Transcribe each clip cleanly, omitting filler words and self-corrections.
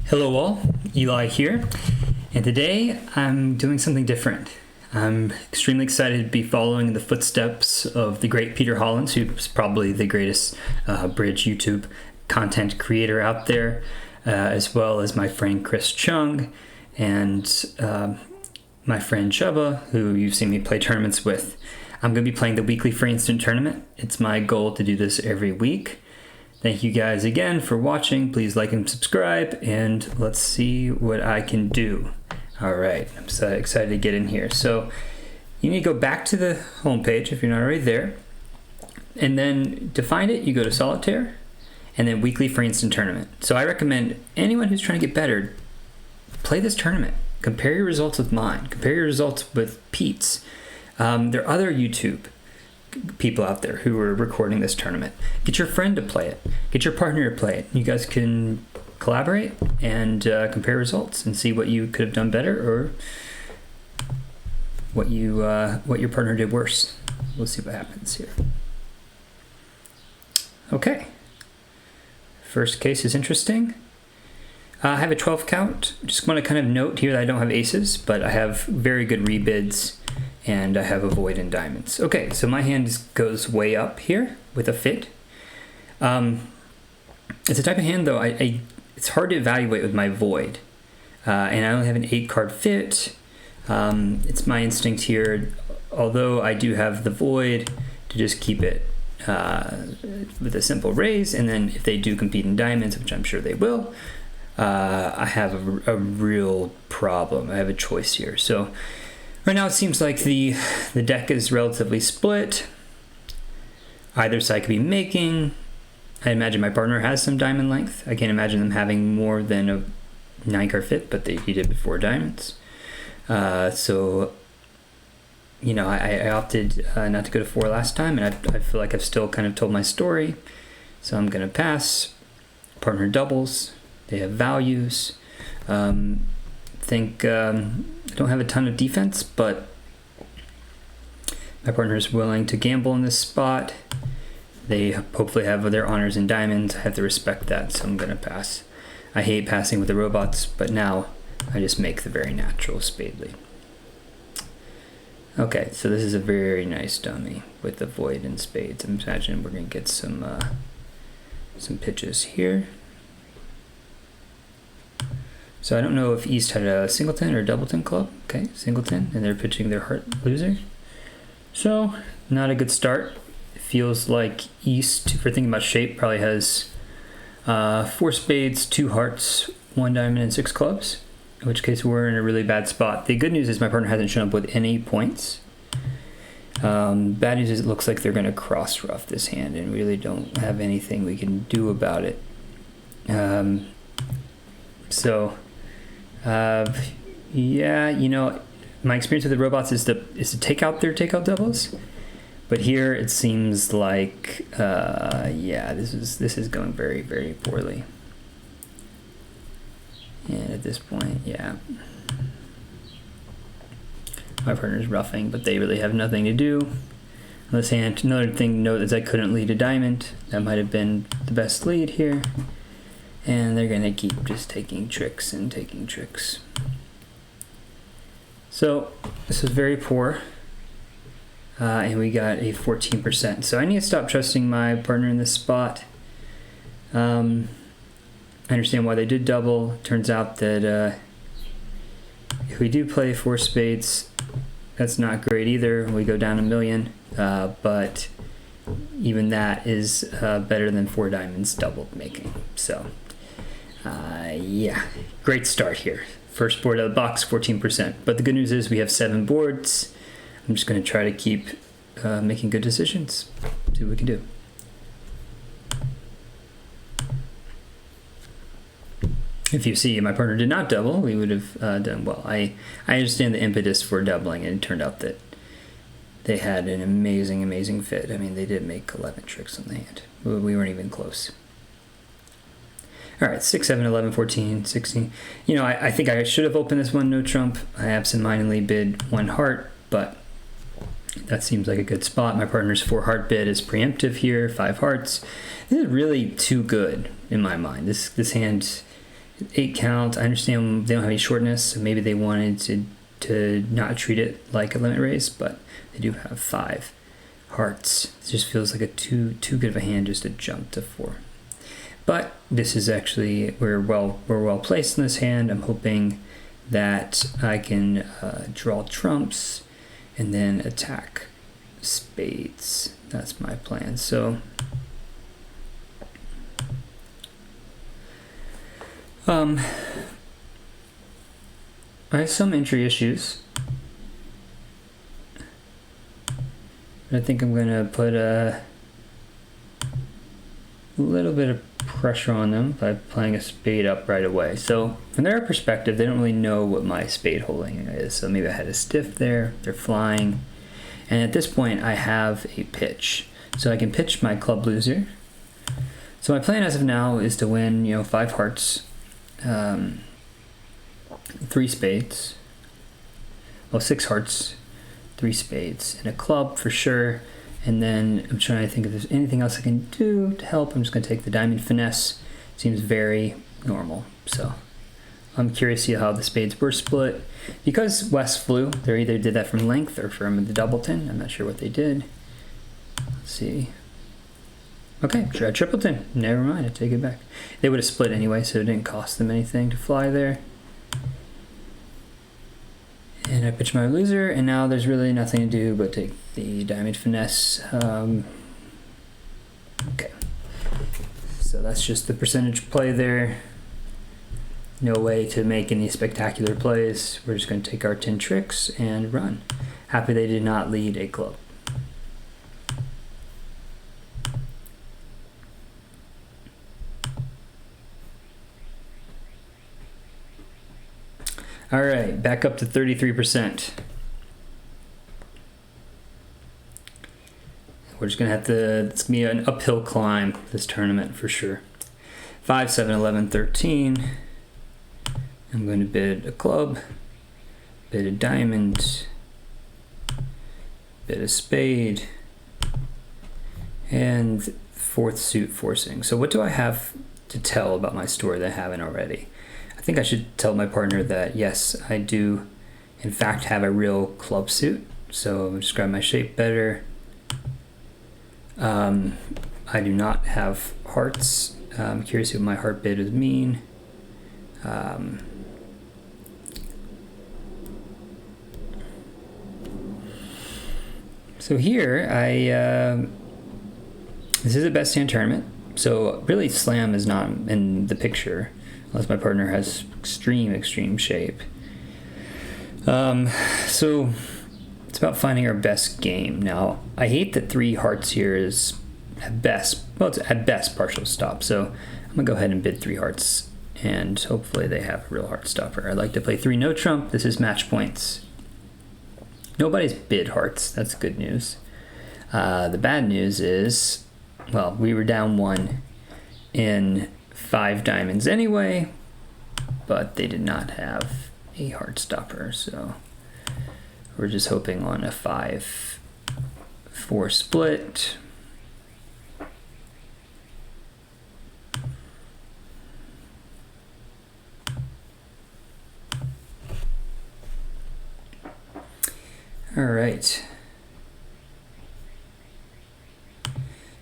Hello all, Eli here, and today I'm doing something different. I'm extremely excited to be following the footsteps of the great Pete Hollands, who's probably the greatest bridge YouTube content creator out there, as well as my friend Chris Chung and my friend Chubba, who you've seen me play tournaments with. I'm going to be playing the weekly free instant tournament. It's my goal to do this every week. Thank you guys again for watching. Please like and subscribe, and let's see what I can do. All right, I'm so excited to get in here. So you need to go back to the home page if you're not already there, and then to find it, you go to Solitaire, and then weekly free instant tournament. So I recommend anyone who's trying to get better, play this tournament. Compare your results with mine. Compare your results with Pete's. There are other YouTube people out there who are recording this tournament. Get your friend to play it. Get your partner to play it. You guys can collaborate and compare results and see what you could have done better or what your partner did worse. We'll see what happens here. Okay. First case is interesting. I have a 12 count. Just want to kind of note here that I don't have aces, but I have very good rebids. And I have a void and diamonds. Okay, so my hand goes way up here with a fit. It's a type of hand, though, it's hard to evaluate with my void. And I only have an 8-card fit. It's my instinct here, although I do have the void, to just keep it with a simple raise. And then if they do compete in diamonds, which I'm sure they will, I have a real problem. I have a choice here. So right now it seems like the deck is relatively split. Either side could be making. I imagine my partner has some diamond length. I can't imagine them having more than a 9-card fit, but he did before diamonds. So, you know, I opted not to go to 4 last time, and I feel like I've still kind of told my story. So I'm going to pass. Partner doubles. They have values. I don't have a ton of defense, but my partner is willing to gamble in this spot. They hopefully have their honors and diamonds. I have to respect that, so I'm going to pass. I hate passing with the robots, but now I just make the very natural spade lead. Okay, so this is a very nice dummy with the void and spades. I'm imagining we're going to get some pitches here. So I don't know if East had a singleton or a doubleton club. Okay, singleton, and they're pitching their heart loser. So not a good start. It feels like East, for thinking about shape, probably has 4 spades, 2 hearts, 1 diamond, and 6 clubs. In which case we're in a really bad spot. The good news is my partner hasn't shown up with any points. Bad news is it looks like they're going to cross rough this hand and really don't have anything we can do about it. Yeah, you know, my experience with the robots is to take out their takeout doubles, but here it seems like this is going very, very poorly. And at this point, yeah, my partner's roughing, but they really have nothing to do. On this hand, another thing to note is I couldn't lead a diamond. That might have been the best lead here. And they're going to keep just taking tricks and taking tricks. So this was very poor. And we got a 14%. So I need to stop trusting my partner in this spot. I understand why they did double. Turns out that if we do play 4 spades, that's not great either. We go down 1 million. But even that is better than 4 diamonds doubled making. So yeah, great start here. First board out of the box, 14%. But the good news is we have 7 boards. I'm just going to try to keep making good decisions. See what we can do. If you see my partner did not double, we would have done well. I understand the impetus for doubling, and it turned out that they had an amazing fit. I mean, they did make 11 tricks on the hand. We weren't even close. All right, 6, 7, 11, 14, 16. You know, I think I should have opened this one no trump. I absentmindedly bid 1 heart, but that seems like a good spot. My partner's 4 heart bid is preemptive here, 5 hearts. This is really too good in my mind. This hand 8 count. I understand they don't have any shortness, so maybe they wanted to not treat it like a limit raise, but they do have 5 hearts. It just feels like a too good of a hand just to jump to 4. But this is actually, we're well placed in this hand. I'm hoping that I can draw trumps and then attack spades. That's my plan. So I have some entry issues. I think I'm gonna put a little bit of pressure on them by playing a spade up right away. So from their perspective, they don't really know what my spade holding is. So maybe I had a stiff there, they're flying. And at this point I have a pitch. So I can pitch my club loser. So my plan as of now is to win, 5 hearts, 3 spades, 6 hearts, 3 spades, and a club for sure. And then I'm trying to think if there's anything else I can do to help. I'm just going to take the diamond finesse. Seems very normal. So I'm curious to see how the spades were split. Because West flew, they either did that from length or from the doubleton. I'm not sure what they did. Let's see. Okay, tripleton. Never mind, I take it back. They would have split anyway, so it didn't cost them anything to fly there. And I pitch my loser, and now there's really nothing to do but take the diamond finesse. Okay, so that's just the percentage play there. No way to make any spectacular plays. We're just going to take our 10 tricks and run. Happy they did not lead a club. All right, back up to 33%. We're just gonna have to, it's gonna be an uphill climb this tournament for sure. 5, 7, 11, 13. I'm going to bid a club, bid a diamond, bid a spade, and 4th suit forcing. So what do I have to tell about my story that I haven't already? I think I should tell my partner that yes, I do in fact have a real club suit. So I'll describe my shape better. I do not have hearts. I'm curious what my heart bid would mean. So here, this is a best hand tournament. So really slam is not in the picture unless my partner has extreme shape. So it's about finding our best game. Now, I hate that 3 hearts here is at best, well, it's at best partial stop. So I'm gonna go ahead and bid 3 hearts and hopefully they have a real heart stopper. I like to play 3 no trump. This is match points. Nobody's bid hearts. That's good news. The bad news is, well, we were down 1 in 5 diamonds anyway, but they did not have a heart stopper, so we're just hoping on a 5-4 split. All right.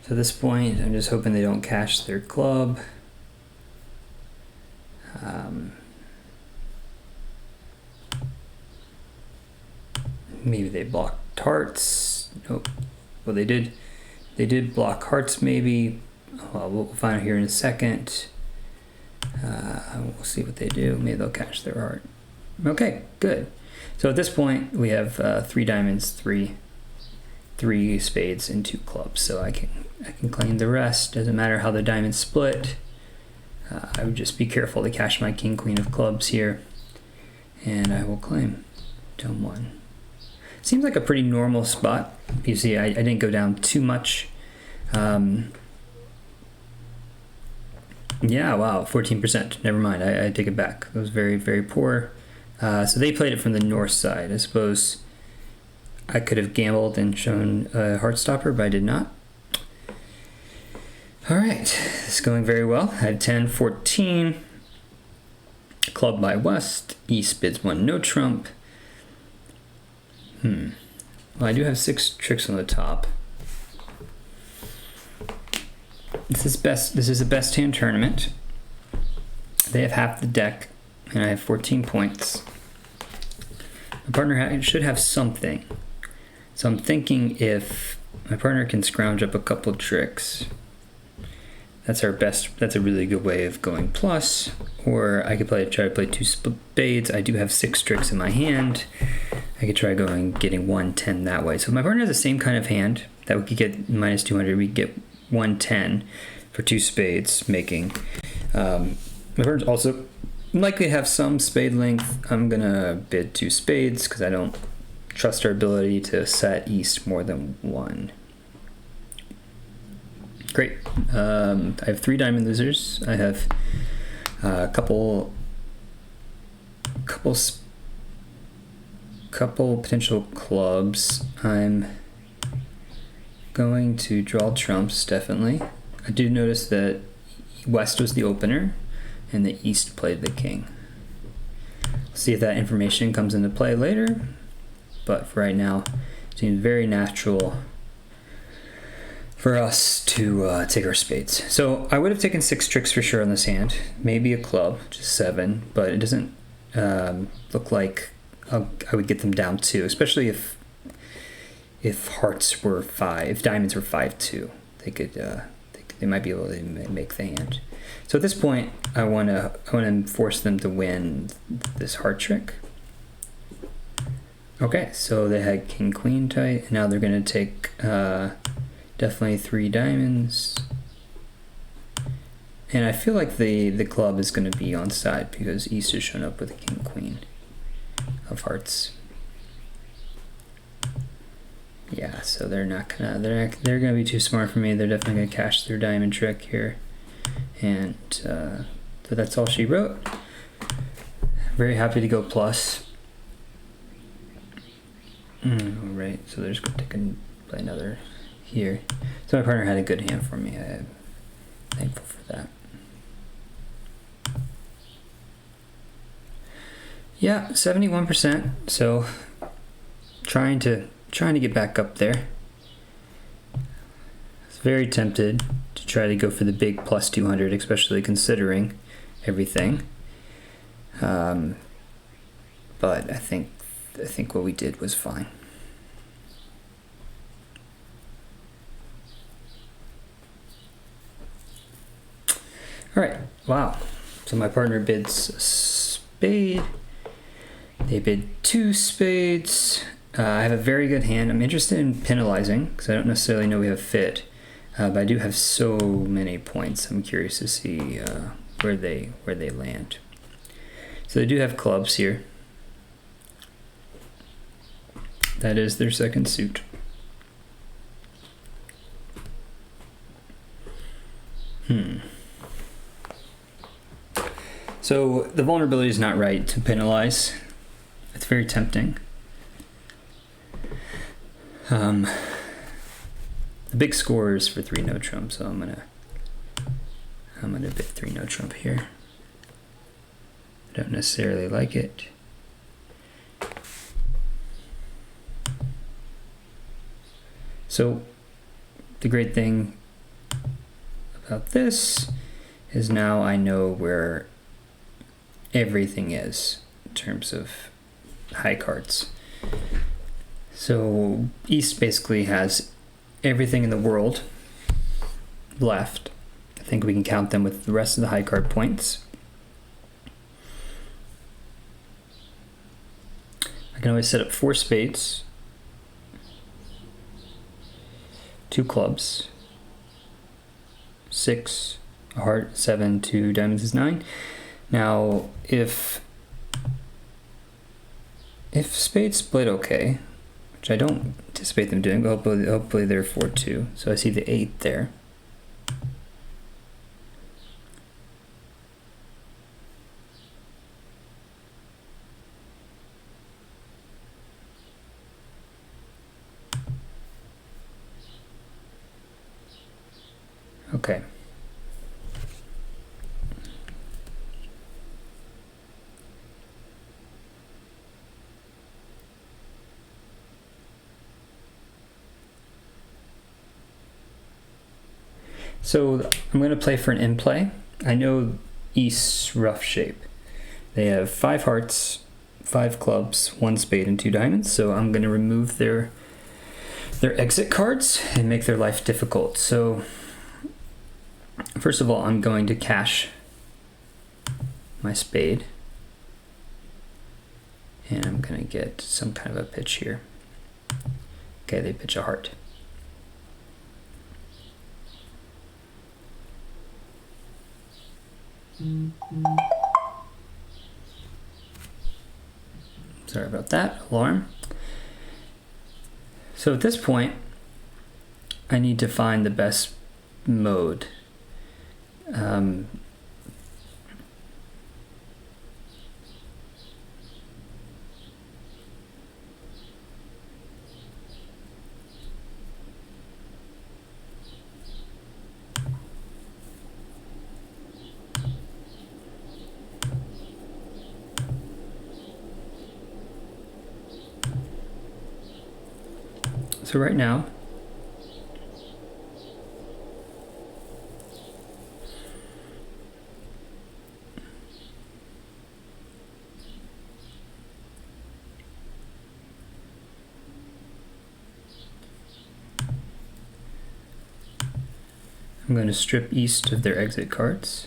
So at this point, I'm just hoping they don't cash their club. Maybe they blocked hearts. Nope. Well, they did block hearts maybe. Well, we'll find out here in a second. We'll see what they do. Maybe they'll cash their heart. Okay, good. So at this point, we have 3 diamonds, 3 spades, and 2 clubs. So I can claim the rest. Doesn't matter how the diamonds split. I would just be careful to cash my king, queen of clubs here, and I will claim tone 1. Seems like a pretty normal spot. You see, I didn't go down too much. Yeah, wow, 14%. Never mind, I take it back. That was very, very poor. So they played it from the north side. I suppose I could have gambled and shown a heart stopper, but I did not. All right, it's going very well. I had 10, 14. Club by West. East bids 1 no trump. Well, I do have 6 tricks on the top. This is a best hand tournament. They have half the deck, and I have 14 points. My partner should have something. So I'm thinking if my partner can scrounge up a couple tricks, that's our best. That's a really good way of going plus. Or I could try to play 2 spades. I do have 6 tricks in my hand. I could try getting 110 that way. So if my partner has the same kind of hand, that we could get minus 200. We could get 110 for 2 spades, making. My partner's also likely have some spade length. I'm gonna bid 2 spades because I don't trust our ability to set East more than 1. Great. I have 3 diamond losers. I have a couple potential clubs. I'm going to draw trumps, definitely. I do notice that West was the opener and the East played the king. See if that information comes into play later, but for right now, it seems very natural for us to take our spades. So I would have taken 6 tricks for sure on this hand, maybe a club, just 7, but it doesn't look like I would get them down 2, especially if hearts were 5, if diamonds were 5-2, they might be able to make the hand. So at this point, I want to force them to win this heart trick. Okay, so they had king queen tight, and now they're going to take definitely 3 diamonds. And I feel like the club is going to be on side because East has shown up with a king queen of hearts. Yeah, so they're gonna be too smart for me. They're definitely gonna cash their diamond trick here, and so that's all she wrote. Very happy to go plus. Right, so they're just gonna play another here. So my partner had a good hand for me. I'm thankful for that. Yeah, 71%. So trying to get back up there. It's very tempted to try to go for the big plus 200, especially considering everything. But I think what we did was fine. All right, wow. So my partner bids a spade. They bid 2 spades. I have a very good hand. I'm interested in penalizing because I don't necessarily know we have fit, but I do have so many points. I'm curious to see where they land. So they do have clubs here. That is their second suit. So the vulnerability is not right to penalize. It's very tempting. The big score is for 3 no trump, so I'm gonna bid 3 no trump here. I don't necessarily like it. So the great thing about this is now I know where everything is in terms of high cards. So East basically has everything in the world left. I think we can count them with the rest of the high card points. I can always set up 4 spades, 2 clubs, 6, a heart, 7, 2 diamonds is 9. Now, if spades split okay, which I don't anticipate them doing, but hopefully they're 4-2. So I see the 8 there. Okay. So I'm going to play for an in play. I know East's rough shape. They have 5 hearts, 5 clubs, 1 spade, and 2 diamonds. So I'm going to remove their exit cards and make their life difficult. So first of all, I'm going to cash my spade. And I'm going to get some kind of a pitch here. Okay, they pitch a heart. Sorry about that, alarm. So at this point, I need to find the best mode. So right now, I'm going to strip East of their exit cards.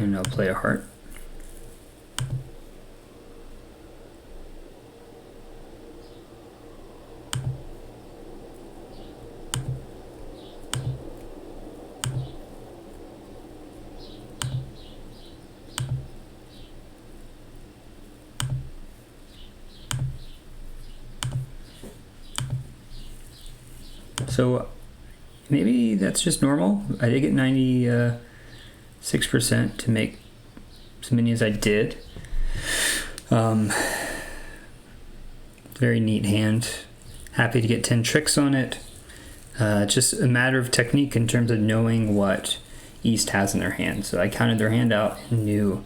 And I'll play a heart. So maybe that's just normal. I did get 96% to make as many as I did. Very neat hand. Happy to get 10 tricks on it. Just a matter of technique in terms of knowing what East has in their hand. So I counted their hand out and knew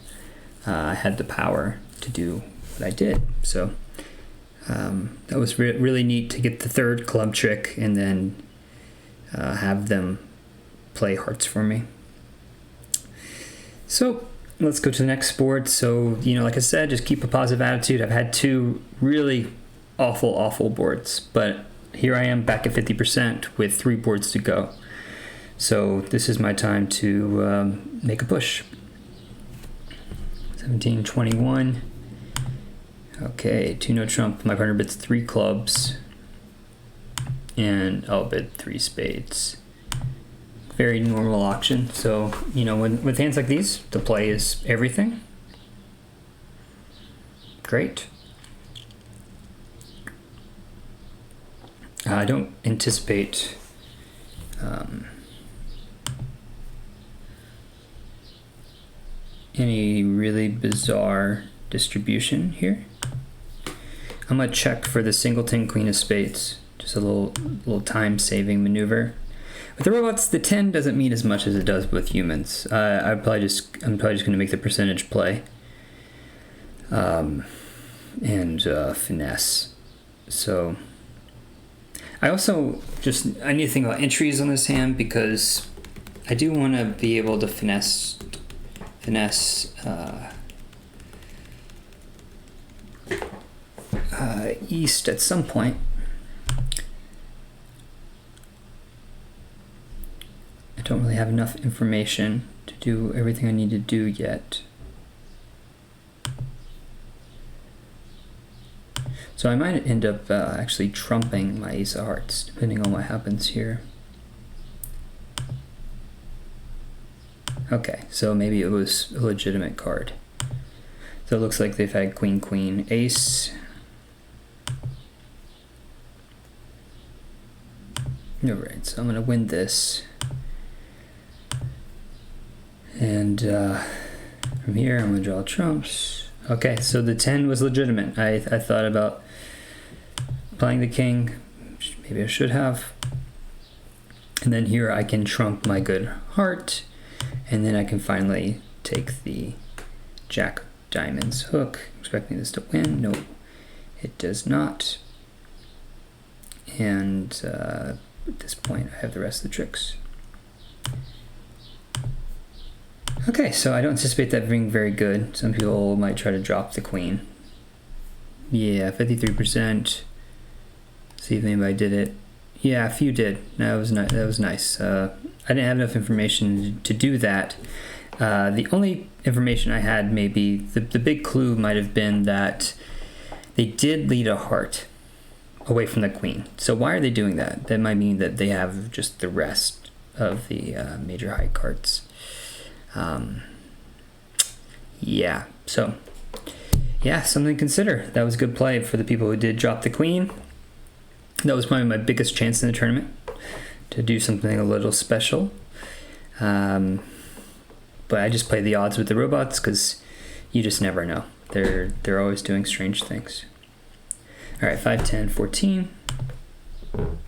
I had the power to do what I did. So that was really neat to get the 3rd club trick and then have them play hearts for me. So let's go to the next board. So, like I said, just keep a positive attitude. I've had 2 really awful boards, but here I am back at 50% with 3 boards to go. So this is my time to make a push. 17, 21. Okay, 2 no trump. My partner bids 3 clubs, and I'll bid 3 spades. Very normal auction. So, with hands like these, the play is everything. Great. I don't anticipate any really bizarre distribution here. I'm gonna check for the singleton queen of spades. Just a little time-saving maneuver. With the robots, the 10 doesn't mean as much as it does with humans. I'm probably just gonna make the percentage play and finesse. So I also I need to think about entries on this hand because I do want to be able to finesse East at some point. I don't really have enough information to do everything I need to do yet. So I might end up actually trumping my ace of hearts, depending on what happens here. Okay, so maybe it was a legitimate card. So it looks like they've had queen, queen, ace. Alright, so I'm going to win this. And from here, I'm going to draw trumps. Okay, so the 10 was legitimate. I thought about playing the king. Maybe I should have. And then here I can trump my good heart. And then I can finally take the jack diamonds hook. expecting this to win. No, it does not. And at this point, I have the rest of the tricks. Okay, so I don't anticipate that being very good. Some people might try to drop the queen. Yeah, 53%. See if anybody did it. Yeah, a few did. That was nice. I didn't have enough information to do that. The only information I had, maybe the big clue might have been that they did lead a heart away from the queen. So why are they doing that? That might mean that they have just the rest of the major high cards. Yeah, so yeah, something to consider. That was a good play for the people who did drop the queen. That was probably my biggest chance in the tournament to do something a little special. But I just play the odds with the robots because you just never know. They're always doing strange things. All right, 5, 10, 14. All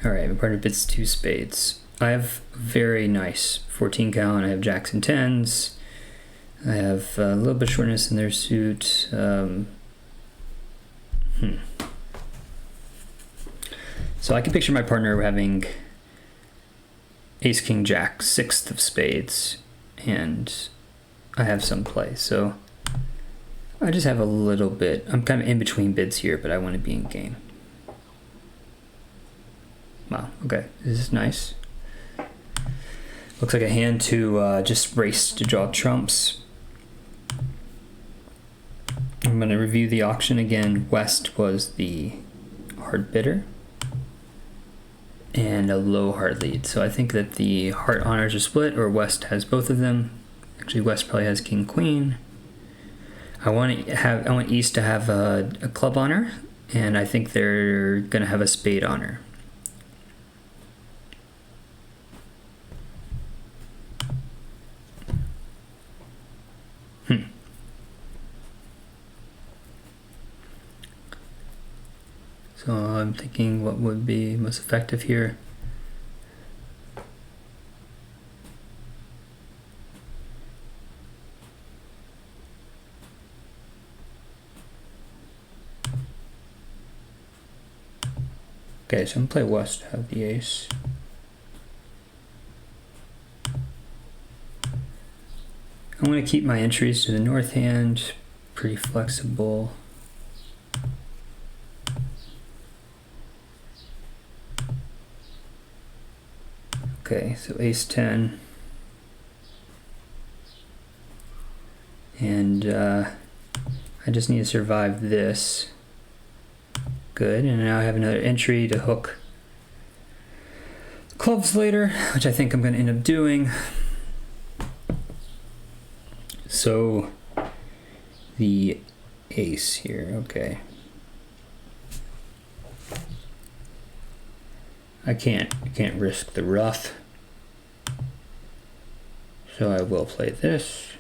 right, my partner bits 2 spades. I have very nice 14 count. I have jacks and 10s. I have a little bit of shortness in their suit. So I can picture my partner having ace, king, jack, 6th of spades, and I have some play. So I just have a little bit. I'm kind of in between bids here, but I want to be in game. Wow, okay, this is nice. Looks like a hand to just race to draw trumps. I'm going to review the auction again. West was the hard bidder and a low hard lead. So I think that the heart honors are split, or West has both of them. Actually, West probably has king queen. I want East to have a club honor, and I think they're going to have a spade honor. So I'm thinking what would be most effective here. Okay, so I'm gonna play West, have the ace. I'm gonna keep my entries to the north hand, pretty flexible. Okay, so ace 10. And I just need to survive this. Good, and now I have another entry to hook clubs later, which I think I'm going to end up doing. So the ace here, okay. I can't risk the rough, so I will play this.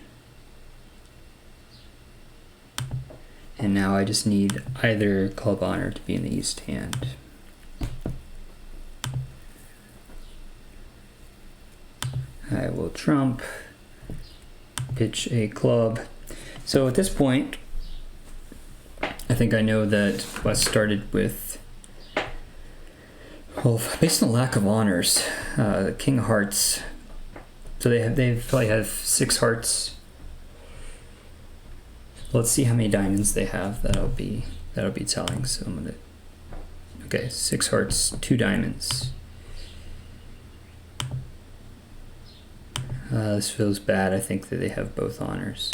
And now I just need either club honor to be in the east hand. I will trump, pitch a club. So at this point, I think I know that West started with, well, based on the lack of honors, king of hearts. So they probably have 6 hearts. Let's see how many diamonds they have. That'll be telling. So I'm gonna, okay, 6 hearts, 2 diamonds. This feels bad. I think that they have both honors.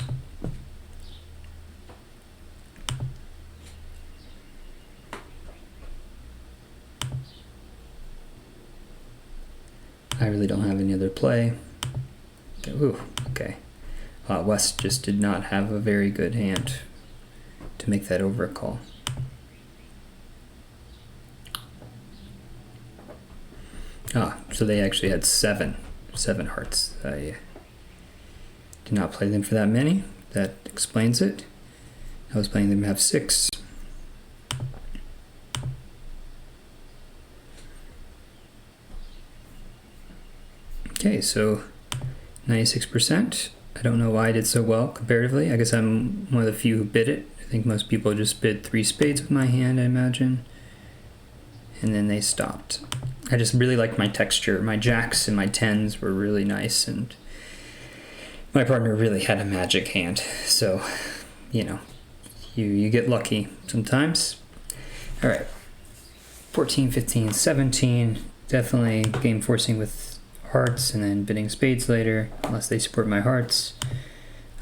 I really don't have any other play. Okay, ooh, okay. West just did not have a very good hand to make that over a call. So they actually had 7 hearts. I did not play them for that many. That explains it. I was playing them to have 6. Okay, so 96%. I don't know why I did so well comparatively. I guess I'm one of the few who bid it. I think most people just bid 3 spades with my hand, I imagine. And then they stopped. I just really liked my texture. My jacks and my 10s were really nice, and my partner really had a magic hand. So, you know, you get lucky sometimes. All right, 14, 15, 17. Definitely game forcing with hearts and then bidding spades later, unless they support my hearts.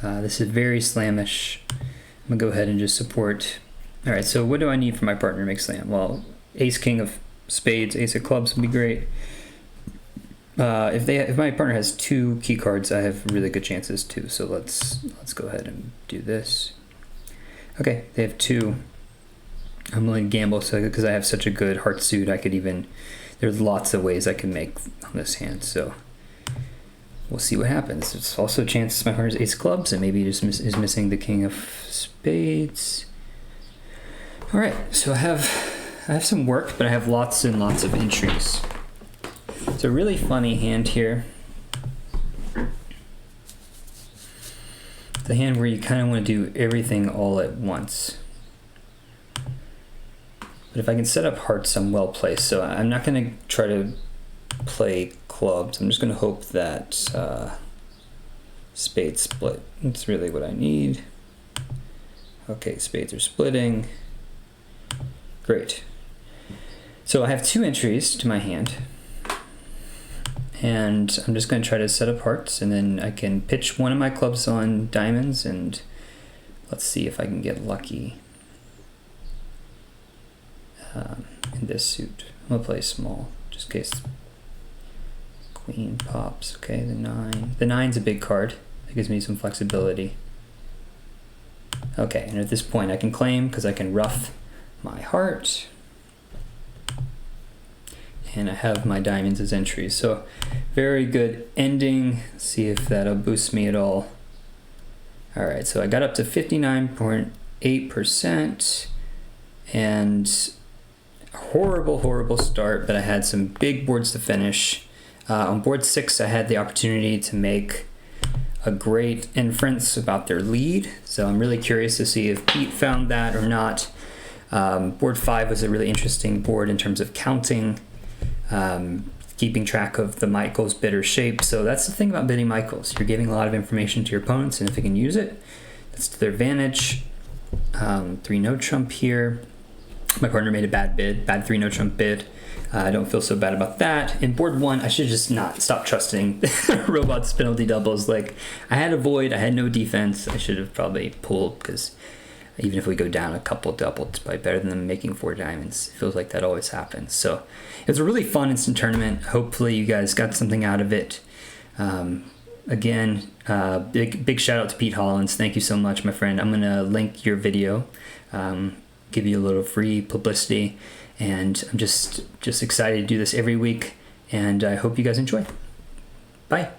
This is very slamish. I'm gonna go ahead and just support. All right, so what do I need for my partner to make slam? Well, ace, king of spades, ace of clubs would be great. If my partner has 2 key cards, I have really good chances too. So let's go ahead and do this. Okay, they have 2. I'm willing to gamble, so because I have such a good heart suit, I could even. There's lots of ways I can make on this hand, so we'll see what happens. There's also a chance my partner's ace of clubs, and maybe he just is missing the king of spades. All right, so I have some work, but I have lots and lots of entries. It's a really funny hand here. It's a hand where you kind of want to do everything all at once. But if I can set up hearts, I'm well placed. So I'm not going to try to play clubs. I'm just going to hope that spades split. That's really what I need. Okay, spades are splitting. Great. So I have 2 entries to my hand. And I'm just going to try to set up hearts, and then I can pitch one of my clubs on diamonds, and let's see if I can get lucky in this suit. I'm going to play small, just in case queen pops. Okay, the 9. The 9's a big card. That gives me some flexibility. Okay, and at this point I can claim because I can ruff my heart. And I have my diamonds as entries. So very good ending. Let's see if that'll boost me at all. All right, so I got up to 59.8%, and horrible start, but I had some big boards to finish. On board 6, I had the opportunity to make a great inference about their lead. So I'm really curious to see if Pete found that or not. Board 5 was a really interesting board in terms of counting, keeping track of the Michaels bidder shape. So that's the thing about bidding Michaels. You're giving a lot of information to your opponents, and if they can use it, that's to their advantage. 3 no trump here. My partner made a bad bid, bad 3 no trump bid. I don't feel so bad about that. In board 1, I should just not stop trusting robots penalty doubles. Like, I had a void, I had no defense. I should have probably pulled, because even if we go down a couple doubles, it's probably better than them making 4 diamonds. It feels like that always happens. So it was a really fun instant tournament. Hopefully you guys got something out of it. Again, big shout out to Pete Hollands. Thank you so much, my friend. I'm gonna link your video, give you a little free publicity, and I'm just excited to do this every week, and I hope you guys enjoy. Bye.